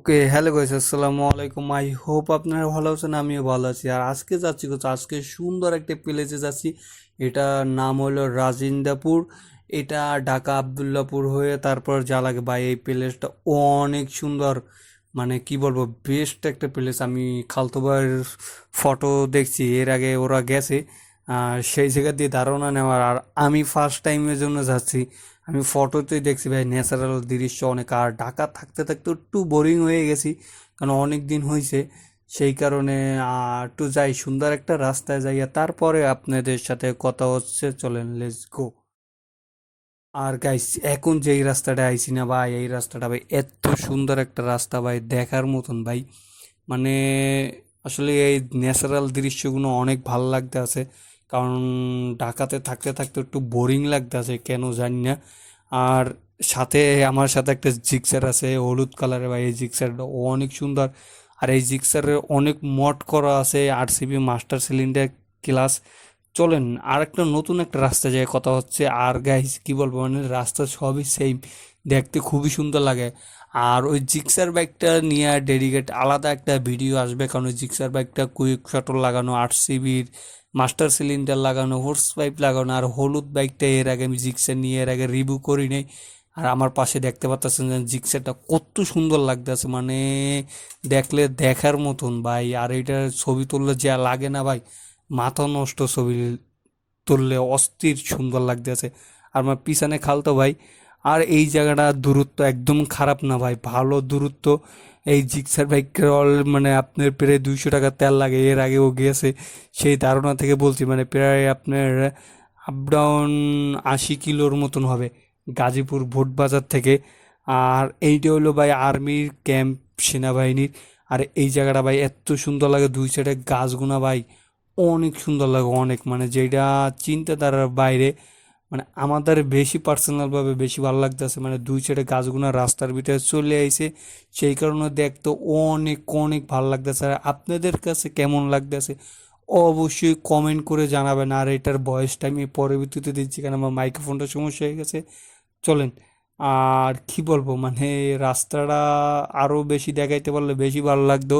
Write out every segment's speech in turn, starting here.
ওকে, hello guys, আসসালামু আলাইকুম। I hope আপনারা ভালো আছেন, আমিও ভালো আছি। আর আজকে যাচ্ছি কোথাও, আজকে সুন্দর একটা প্লেসে যাচ্ছি। এটার নাম হলো রাজিন্দাপুর। এটা ঢাকা আবদুল্লাপুর হয়ে তারপর যা লাগে ভাই, এই প্লেসটা অনেক সুন্দর। মানে কি বলবো, বেস্ট একটা প্লেস। আমি খালতো ভাইয়ের ফটো দেখছি, এর আগে ওরা গেছে। সেই জায়গা দিয়ে ধারণা নেওয়ার, আর আমি ফার্স্ট টাইমের জন্য যাচ্ছি। আমি ফটোতেই দেখছি ভাই, ন্যাচারাল দৃশ্য অনেক। আর ঢাকা থাকতে থাকতে একটু বোরিং হয়ে গেছি, কারণ অনেক দিন হয়েছে। সেই কারণে একটু যাই, সুন্দর একটা রাস্তায় যাইয়া তারপরে আপনাদের সাথে কথা হচ্ছে। চলেন, লেটস গো। আর গাইস, এখন যেই রাস্তাটা আইছি না ভাই, এই রাস্তাটা ভাই এত সুন্দর একটা রাস্তা ভাই, দেখার মতন ভাই। মানে আসলে এই ন্যাচারাল দৃশ্যগুলো অনেক ভালো লাগতে আছে। কারণ ঢাকাতে থাকতে থাকতে একটু বোরিং লাগতে আছে, কেন জানি না। আর সাথে আমার সাথে একটা জিক্সার আছে হলুদ কালারের ভাই, এই জিক্সারটা অনেক সুন্দর। আর এই জিক্সারের অনেক মড করা আছে, 8 সিবি মাস্টার সিলিন্ডার ক্লাস। চলেন, আর একটা নতুন একটা রাস্তা যায় কথা হচ্ছে। আর গাইস কি বলবো, মানে রাস্তা সবই সেম, দেখতে খুবই সুন্দর লাগে। আর ওই জিক্সার বাইকটা নিয়ে ডেডিকেট আলাদা একটা ভিডিও আসবে, কারণ ওই জিক্সার বাইকটা কুইক শটল লাগানো, 8 সিবির মাস্টার সিলিন্ডার লাগানো, হোর্স পাইপ লাগানো। আর হলুদ বাইকটা এর আগে আমি জিক্সার নিয়ে এর আগে রিভিউ করি নাই। আর আমার পাশে দেখতে পাচ্ছেন যে জিক্সারটা কত সুন্দর লাগতেছে, মানে দেখলে দেখার মতন ভাই। আর এইটা ছবি তুললে যা লাগে না ভাই, মাথা নষ্ট ছবি তুললে অস্থির সুন্দর লাগতেছে। আর আমার পিছনে খালতো ভাই। আর এই জায়গাটা দূরত্ব একদম খারাপ না ভাই, ভালো দূরত্ব। এই জিক্সার বাইকের মানে আপনার প্রায় 200 টাকা তেল লাগে, এর আগেও গিয়েছে। সেই ধারণা থেকে বলছি, মানে প্রায় আপনার আপ ডাউন 80 কিলোর মতন হবে গাজীপুর ভোট বাজার থেকে। আর এইটা হলো ভাই আর্মির ক্যাম্প, সেনাবাহিনীর। আর এই জায়গাটা ভাই এত সুন্দর লাগে, দুই সাইডে গাছগুনা ভাই অনেক সুন্দর লাগে, অনেক, মানে যেটা চিন্তাধারার বাইরে। মানে আমাদের বেশি পার্সোনালভাবে বেশি ভালো লাগতেছে, মানে দুই সাইডে গাছগুনা রাস্তার ভিতরে চলে আইছে। সেই কারণে দেখতে অনেক অনেক ভালো লাগতেছে। আর আপনাদের কাছে কেমন লাগতেছে অবশ্যই কমেন্ট করে জানাবেন। আর এটার ভয়েসটা আমি পরবর্তীতে দিচ্ছি, কারণ আমার মাইক্রোফোনটা সমস্যা হয়ে গেছে। চলেন, আর কি বলবো, মানে রাস্তাটা আরও বেশি দেখাইতে পারলে বেশি ভালো লাগতো।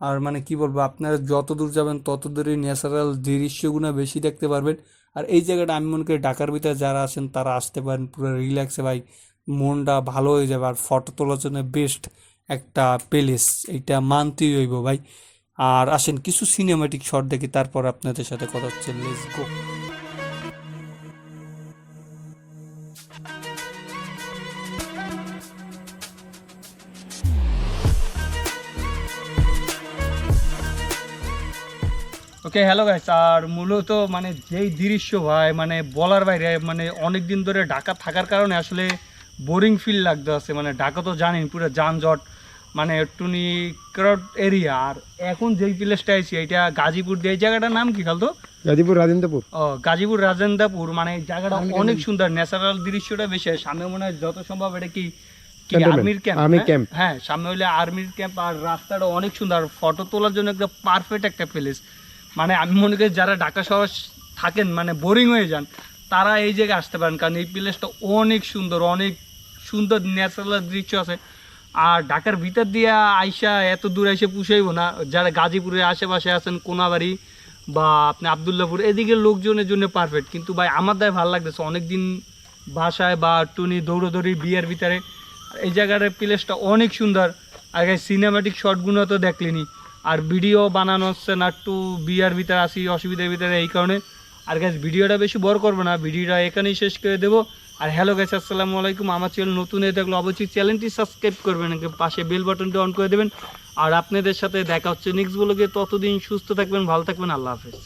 আর মানে কি বলবো, আপনারা যত দূর যাবেন তত দূরই ন্যাচারাল দৃশ্যগুলো বেশি দেখতে পারবেন। আর এই জায়গাটা আমি মনে করি ঢাকার ভিতরে যারা আছেন তারা আসতে পারেন, পুরো রিল্যাক্সে ভাই, মনটা ভালো হয়ে যাবে। আর ফটো তোলার জন্য বেস্ট একটা প্লেস, এইটা মানতেই হইব ভাই। আর আসেন কিছু সিনেমাটিক শট দেখি, তারপর আপনাদের সাথে কথা হচ্ছে। Let's go. Okay, hello guys. আর মূলত মানে যেই দৃশ্য ভাই, মানে বলার বাইরে, মানে অনেক দিন ধরে ঢাকা থাকার কারণে আসলে বোরিং ফিল লাগতে আছে। মানে ঢাকা তো জানেন পুরো যানজট, মানে একটুনি ক্রাউড এরিয়া। আর এখন যেই প্লেসটা আইছি এটা গাজীপুর দিয়ে, এই জায়গাটার নাম কি খালতো? গাজীপুর রাজেন্দ্রপুর। ও, গাজীপুর রাজেন্দ্রপুর। মানে এই জায়গাটা অনেক সুন্দর, ন্যাচারাল দৃশ্যটা বেশি। সামনে মনে হয় যত সম্ভব এটা কি কি আর্মির ক্যাম্প। Army camp. হ্যাঁ, সামনে হইলে আর্মির ক্যাম্প। আর রাস্তাটা অনেক সুন্দর, ফটো তোলার জন্য একটা পারফেক্ট একটা প্লেস। মানে আমি মনে করি যারা ঢাকা শহর থাকেন, মানে বোরিং হয়ে যান, তারা এই জায়গায় আসতে পারেন, কারণ এই প্লেসটা অনেক সুন্দর, অনেক সুন্দর ন্যাচারাল দৃশ্য আছে। আর ঢাকার ভিতর দিয়ে আইসা এত দূর এসে পুষাইব না। যারা গাজীপুরের আশেপাশে আছেন, কোনাবাড়ি বা আপনি আবদুল্লাপুর, এদিকের লোকজনের জন্য পারফেক্ট। কিন্তু ভাই আমার দায় ভালো লাগতেছে, অনেকদিন বাসায় বা টুনি দৌড়োদৌড়ি বিয়ের ভিতরে। এই জায়গার প্লেসটা অনেক সুন্দর। আর সিনেমাটিক শটগুলো তো দেখলেনি। আর ভিডিও বানানো হচ্ছে না, একটু বিয়ার ভিতরে আসি, অসুবিধার ভিতরে, এই কারণে। আর গ্যাস ভিডিওটা বেশি বড় করবো না, ভিডিওটা এখানেই শেষ করে দেবো। আর হ্যালো গ্যাস, আসসালামু আলাইকুম। আমার চ্যানেল নতুন হয়ে থাকলে অবশ্যই চ্যানেলটি সাবস্ক্রাইব করবেন, পাশে বেল বাটনটি অন করে দেবেন। আর আপনাদের সাথে দেখা হচ্ছে নেক্সট ব্লগে। ততদিন সুস্থ থাকবেন, ভালো থাকবেন, আল্লাহ হাফেজ।